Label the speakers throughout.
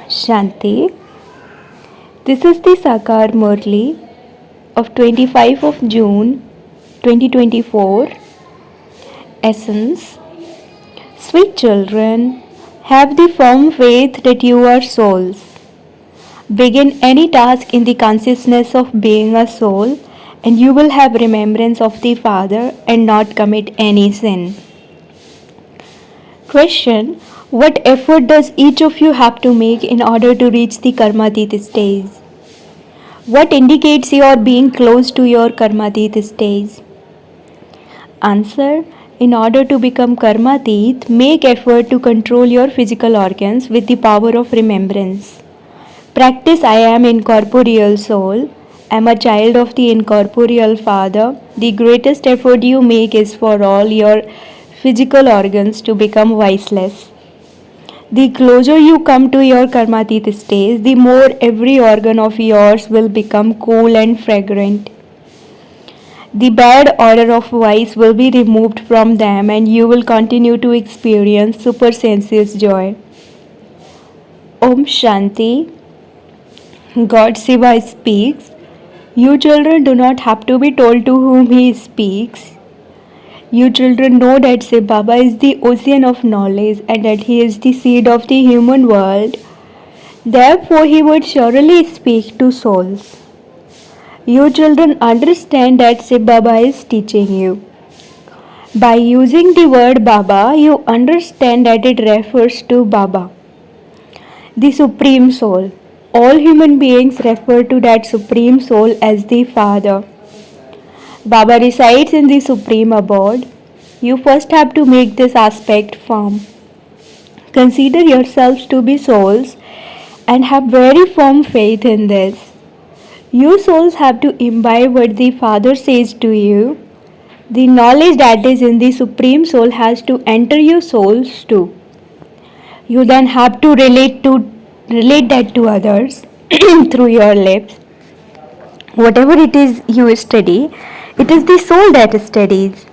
Speaker 1: Shanti. This is the Sakar Murli of 25 of June 2024. Essence. Sweet children, have the firm faith that you are souls. Begin any task in the consciousness of being a soul, and you will have remembrance of the Father and not commit any sin. Question. What effort does each of you have to make in order to reach the Karmatit stage? What indicates you are being close to your Karmatit stage? Answer. In order to become Karmatit, make effort to control your physical organs with the power of remembrance. Practice I am incorporeal soul. I am a child of the incorporeal Father. The greatest effort you make is for all your physical organs to become voiceless. The closer you come to your Karmatit stage, the more every organ of yours will become cool and fragrant. The bad odor of vice will be removed from them and you will continue to experience supersensuous joy. Om Shanti. God Shiva speaks. You children do not have to be told to whom he speaks. You children know that Shiv Baba is the ocean of knowledge and that he is the seed of the human world. Therefore, he would surely speak to souls. You children understand that Shiv Baba is teaching you. By using the word Baba, you understand that it refers to Baba, the Supreme Soul. All human beings refer to that Supreme Soul as the Father. Baba resides in the Supreme Abode. You first have to make this aspect firm. Consider yourselves to be souls and have very firm faith in this. You souls have to imbibe what the Father says to you. The knowledge that is in the Supreme Soul has to enter your souls too. You then have to relate that to others through your lips. Whatever it is you study, it is the soul that studies.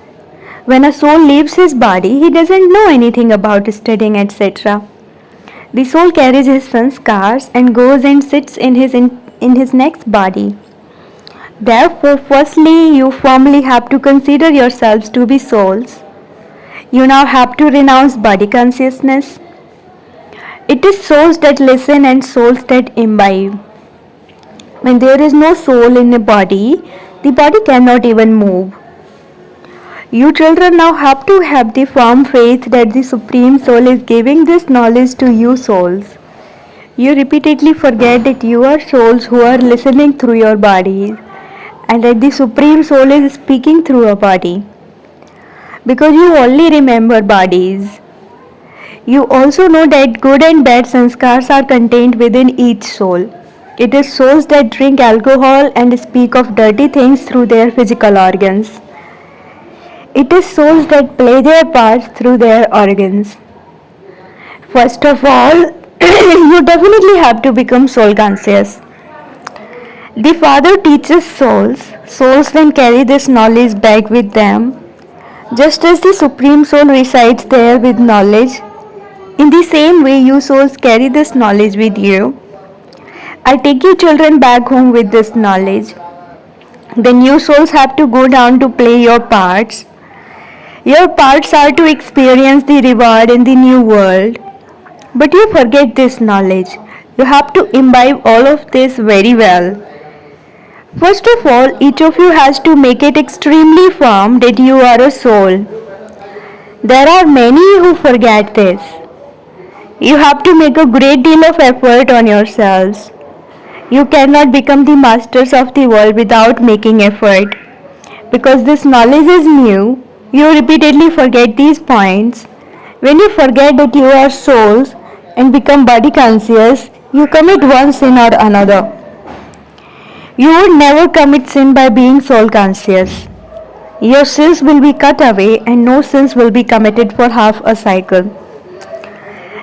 Speaker 1: When a soul leaves his body, he doesn't know anything about studying, etc. The soul carries his sanskars and goes and sits in his next body. Therefore, firstly, you firmly have to consider yourselves to be souls. You now have to renounce body consciousness. It is souls that listen and souls that imbibe. When there is no soul in a body, the body cannot even move. You children now have to have the firm faith that the Supreme Soul is giving this knowledge to you souls. You repeatedly forget that you are souls who are listening through your bodies and that the Supreme Soul is speaking through a body. Because you only remember bodies. You also know that good and bad sanskars are contained within each soul. It is souls that drink alcohol and speak of dirty things through their physical organs. It is souls that play their parts through their organs. First of all, you definitely have to become soul conscious. The Father teaches souls. Souls then carry this knowledge back with them. Just as the Supreme Soul resides there with knowledge, in the same way you souls carry this knowledge with you. I take you children back home with this knowledge. Then you souls have to go down to play your parts. Your parts are to experience the reward in the new world. But you forget this knowledge. You have to imbibe all of this very well. First of all, each of you has to make it extremely firm that you are a soul. There are many who forget this. You have to make a great deal of effort on yourselves. You cannot become the masters of the world without making effort. Because this knowledge is new, you repeatedly forget these points. When you forget that you are souls and become body conscious, you commit one sin or another. You would never commit sin by being soul conscious. Your sins will be cut away and no sins will be committed for half a cycle.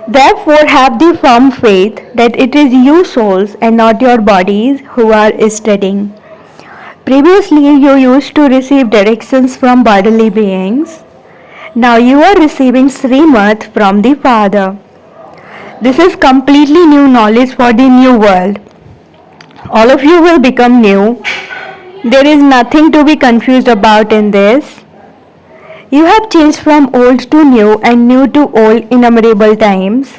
Speaker 1: Therefore, have the firm faith that it is you souls and not your bodies who are studying. Previously, you used to receive directions from bodily beings. Now you are receiving Srimad from the Father. This is completely new knowledge for the new world. All of you will become new. There is nothing to be confused about in this. You have changed from old to new and new to old in innumerable times.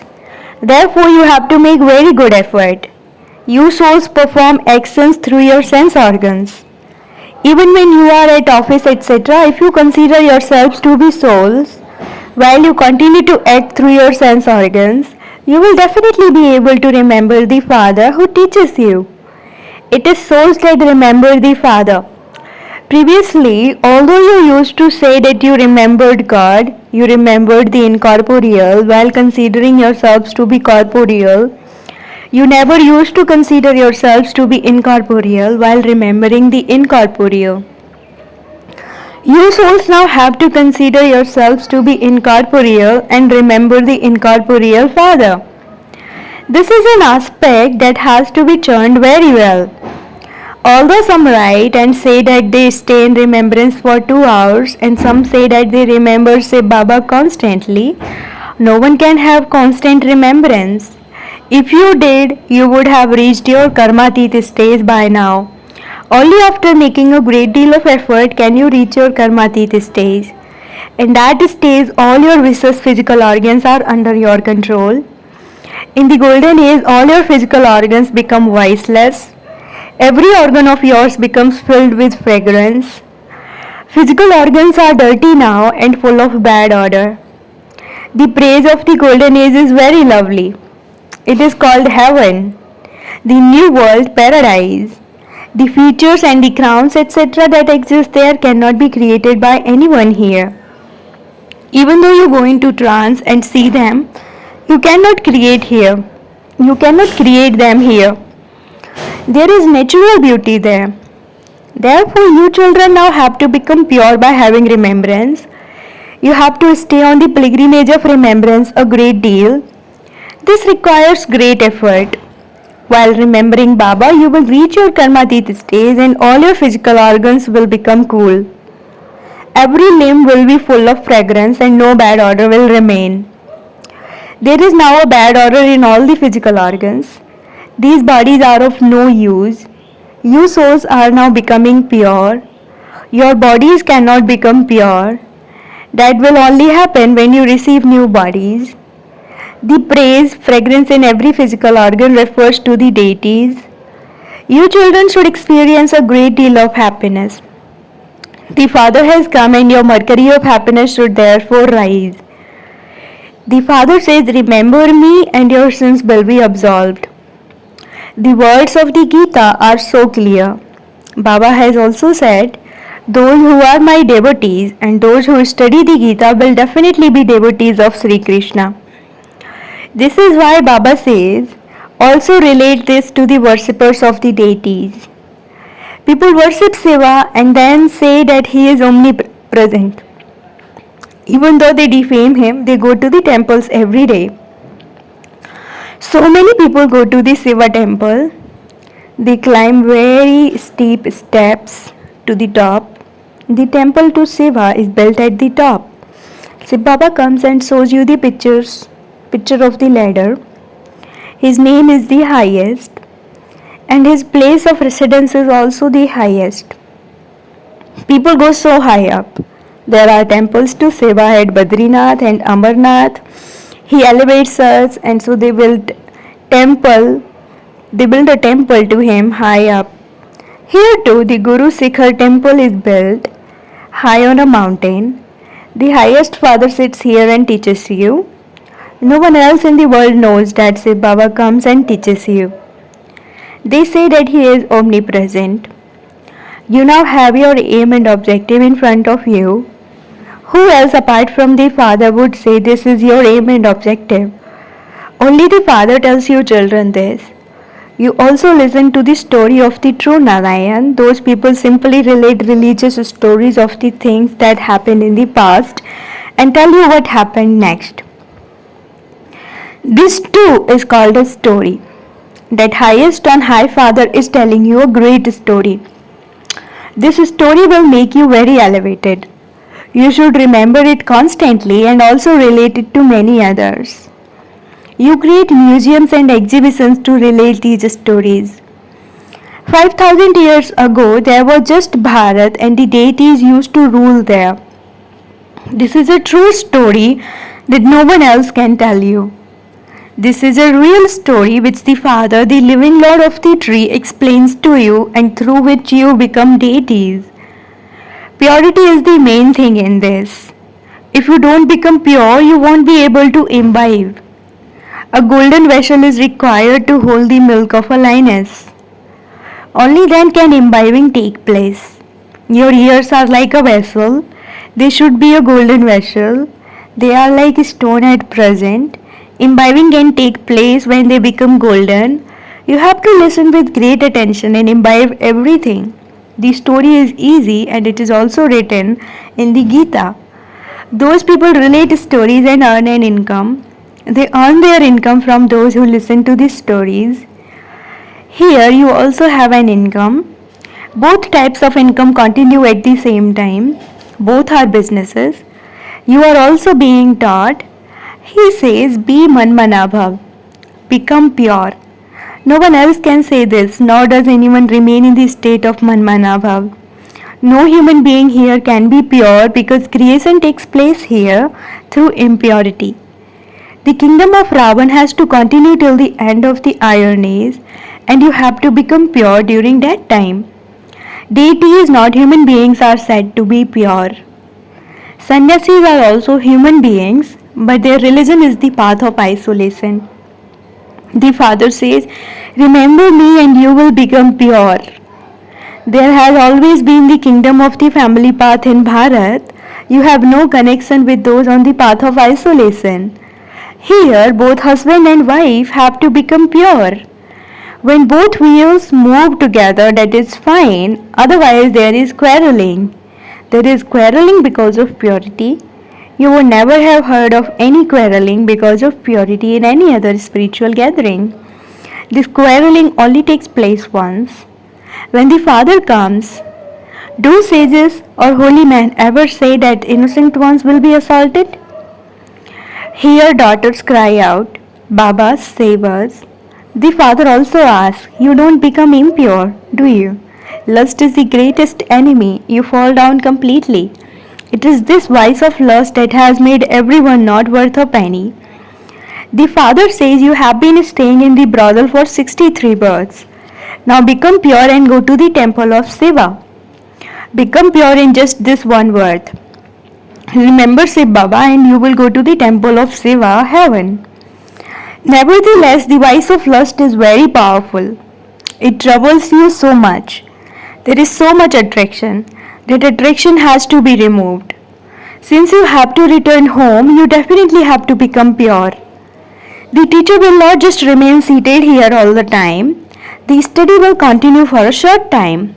Speaker 1: Therefore, you have to make very good effort. You souls perform actions through your sense organs. Even when you are at office, etc., if you consider yourselves to be souls, while you continue to act through your sense organs, you will definitely be able to remember the Father who teaches you. It is souls that remember the Father. Previously, although you used to say that you remembered God, you remembered the incorporeal while considering yourselves to be corporeal. You never used to consider yourselves to be incorporeal while remembering the incorporeal. You souls now have to consider yourselves to be incorporeal and remember the incorporeal Father. This is an aspect that has to be churned very well. Although some write and say that they stay in remembrance for 2 hours and some say that they remember say Baba constantly, no one can have constant remembrance. If you did, you would have reached your karmatit stage by now. Only after making a great deal of effort can you reach your karmatit stage. In that stage, all your vicious physical organs are under your control. In the golden age, all your physical organs become voiceless. Every organ of yours becomes filled with fragrance. Physical organs are dirty now and full of bad odor. The praise of the golden age is very lovely. It is called heaven, the new world paradise. The features and the crowns etc. that exist there cannot be created by anyone here. Even though you go into trance and see them, you cannot create here. You cannot create them here. There is natural beauty there. Therefore, you children now have to become pure by having remembrance. You have to stay on the pilgrimage of remembrance a great deal. This requires great effort. While remembering Baba, you will reach your karmatit stage and all your physical organs will become cool. Every limb will be full of fragrance and no bad odor will remain. There is now a bad odor in all the physical organs. These bodies are of no use. You souls are now becoming pure. Your bodies cannot become pure. That will only happen when you receive new bodies. The praise, fragrance in every physical organ refers to the deities. You children should experience a great deal of happiness. The Father has come and your mercury of happiness should therefore rise. The Father says, remember me and your sins will be absolved. The words of the Gita are so clear. Baba has also said, those who are my devotees and those who study the Gita will definitely be devotees of Sri Krishna. This is why Baba says, also relate this to the worshippers of the deities. People worship Shiva and then say that he is omnipresent. Even though they defame him, they go to the temples every day. So many people go to the Shiva temple. They climb very steep steps to the top. The temple to Shiva is built at the top. Shiv Baba comes and shows you the picture of the ladder. His name is the highest and his place of residence is also the highest. People go so high up. There are temples to Shiva at Badrinath and Amarnath. He elevates us and so they build a temple to him high up. Here too the Guru Shikhar temple is built high on a mountain. The highest Father sits here and teaches you. No one else in the world knows that Shiv Baba comes and teaches you. They say that he is omnipresent. You now have your aim and objective in front of you. Who else apart from the Father would say this is your aim and objective? Only the Father tells you children this. You also listen to the story of the true Narayan. Those people simply relate religious stories of the things that happened in the past and tell you what happened next. This too is called a story. That highest on high Father is telling you a great story. This story will make you very elevated. You should remember it constantly and also relate it to many others. You create museums and exhibitions to relate these stories. 5000 years ago, there was just Bharat and the deities used to rule there. This is a true story that no one else can tell you. This is a real story which the Father, the living Lord of the tree, explains to you and through which you become deities. Purity is the main thing in this. If you don't become pure, you won't be able to imbibe. A golden vessel is required to hold the milk of a lioness. Only then can imbibing take place. Your ears are like a vessel. They should be a golden vessel. They are like stone at present. Imbibing can take place when they become golden. You have to listen with great attention and imbibe everything. The story is easy and it is also written in the Gita. Those people relate stories and earn an income. They earn their income from those who listen to the stories. Here you also have an income. Both types of income continue at the same time. Both are businesses. You are also being taught. He says, be manmanabhav. Become pure. No one else can say this, nor does anyone remain in the state of manmanabhav. No human being here can be pure because creation takes place here through impurity. The kingdom of Ravan has to continue till the end of the Iron Age, and you have to become pure during that time. Deities, not human beings, are said to be pure. Sannyasis are also human beings, but their religion is the path of isolation. The Father says, remember me and you will become pure. There has always been the kingdom of the family path in Bharat. You have no connection with those on the path of isolation. Here, both husband and wife have to become pure. When both wheels move together, that is fine, otherwise there is quarreling. There is quarreling because of purity. You would never have heard of any quarreling because of purity in any other spiritual gathering. This quarreling only takes place once. When the Father comes, do sages or holy men ever say that innocent ones will be assaulted? Here daughters cry out, Baba, save us. The Father also asks, you don't become impure, do you? Lust is the greatest enemy. You fall down completely. It is this vice of lust that has made everyone not worth a penny. The Father says you have been staying in the brothel for 63 births. Now become pure and go to the temple of Shiva. Become pure in just this one word. Remember Shiv Baba and you will go to the temple of Shiva, heaven. Nevertheless, the vice of lust is very powerful. It troubles you so much. There is so much attraction. That attraction has to be removed. Since you have to return home, you definitely have to become pure. The teacher will not just remain seated here all the time. The study will continue for a short time.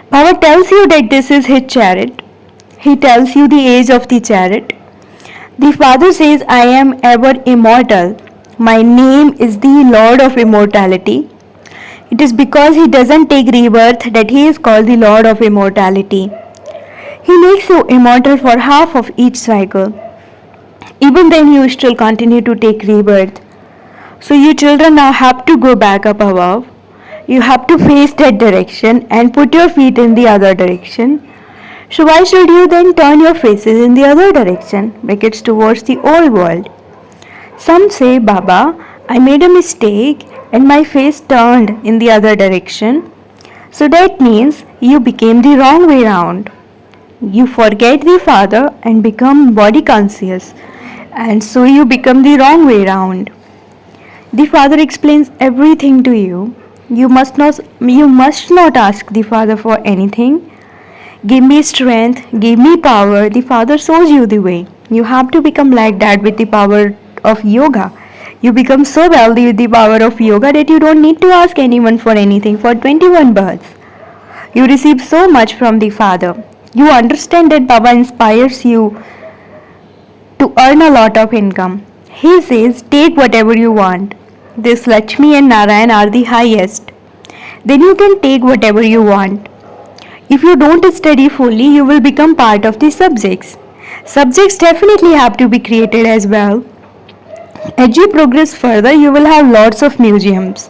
Speaker 1: Baba tells you that this is his chariot. He tells you the age of the chariot. The Father says, I am ever immortal. My name is the Lord of Immortality. It is because he doesn't take rebirth that he is called the Lord of Immortality. He makes you immortal for half of each cycle. Even then you still continue to take rebirth. So you children now have to go back up above. You have to face that direction and put your feet in the other direction. So why should you then turn your faces in the other direction, make it towards the old world? Some say, Baba, I made a mistake and my face turned in the other direction. So that means you became the wrong way round. You forget the Father and become body conscious, and so you become the wrong way round. The Father explains everything to you. You must not ask the Father for anything. Give me strength, give me power. The Father shows you the way. You have to become like that with the power of yoga. You become so wealthy with the power of yoga that you don't need to ask anyone for anything for 21 births. You receive so much from the Father. You understand that Baba inspires you to earn a lot of income. He says, take whatever you want. This Lakshmi and Narayan are the highest. Then you can take whatever you want. If you don't study fully, you will become part of the subjects. Subjects definitely have to be created as well. As you progress further, you will have lots of museums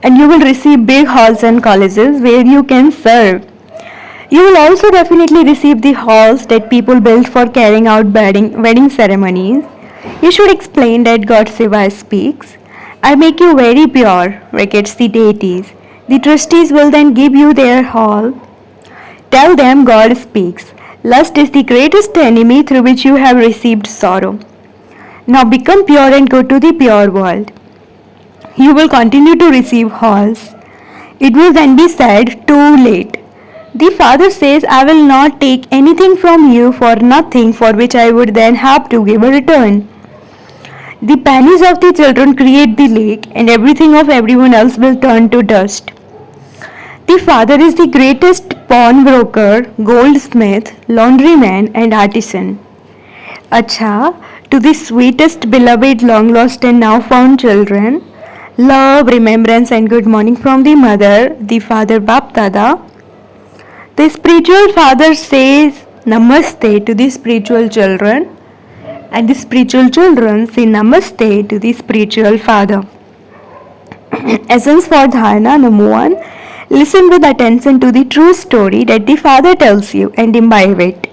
Speaker 1: and you will receive big halls and colleges where you can serve. You will also definitely receive the halls that people build for carrying out wedding ceremonies. You should explain that God Shiva speaks. I make you very pure, records the deities. The trustees will then give you their hall. Tell them God speaks. Lust is the greatest enemy through which you have received sorrow. Now become pure and go to the pure world. You will continue to receive halls. It will then be said, too late. The father says, I will not take anything from you for nothing for which I would then have to give a return. The pennies of the children create the lake, and everything of everyone else will turn to dust. The father is the greatest pawnbroker, goldsmith, laundryman, and artisan. Acha, to the sweetest, beloved, long lost, and now found children, love, remembrance, and good morning from the mother, the father Bap Dada. The spiritual father says Namaste to the spiritual children, and the spiritual children say Namaste to the spiritual father. Essence for Dharana number 1. Listen with attention to the true story that the father tells you and imbibe it.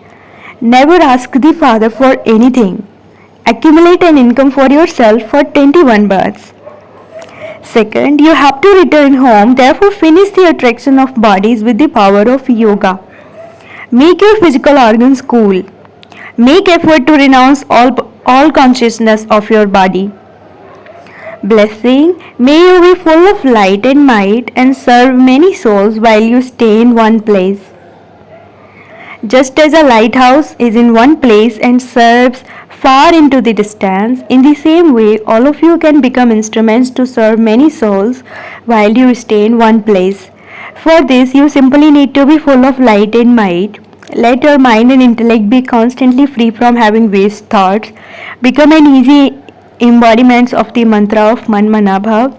Speaker 1: Never ask the father for anything. Accumulate an income for yourself for 21 births. Second, you have to return home, therefore finish the attraction of bodies with the power of yoga. Make your physical organs cool. Make effort to renounce all consciousness of your body. Blessing, may you be full of light and might and serve many souls while you stay in one place. Just as a lighthouse is in one place and serves far into the distance, in the same way, all of you can become instruments to serve many souls while you stay in one place. For this, you simply need to be full of light and might. Let your mind and intellect be constantly free from having waste thoughts. Become an easy embodiment of the mantra of Manmanabhav.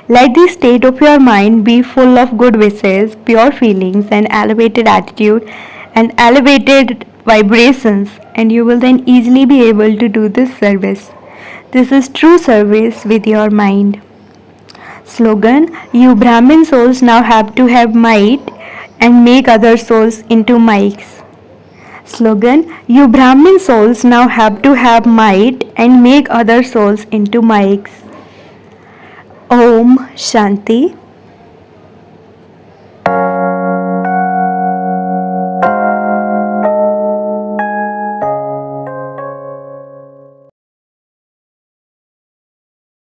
Speaker 1: Let the state of your mind be full of good wishes, pure feelings, and elevated attitude and elevated vibrations, and you will then easily be able to do this service. This is true service with your mind. Slogan, you Brahmin souls now have to have might and make other souls into mics. Slogan, you Brahmin souls now have to have might and make other souls into mics. Om Shanti.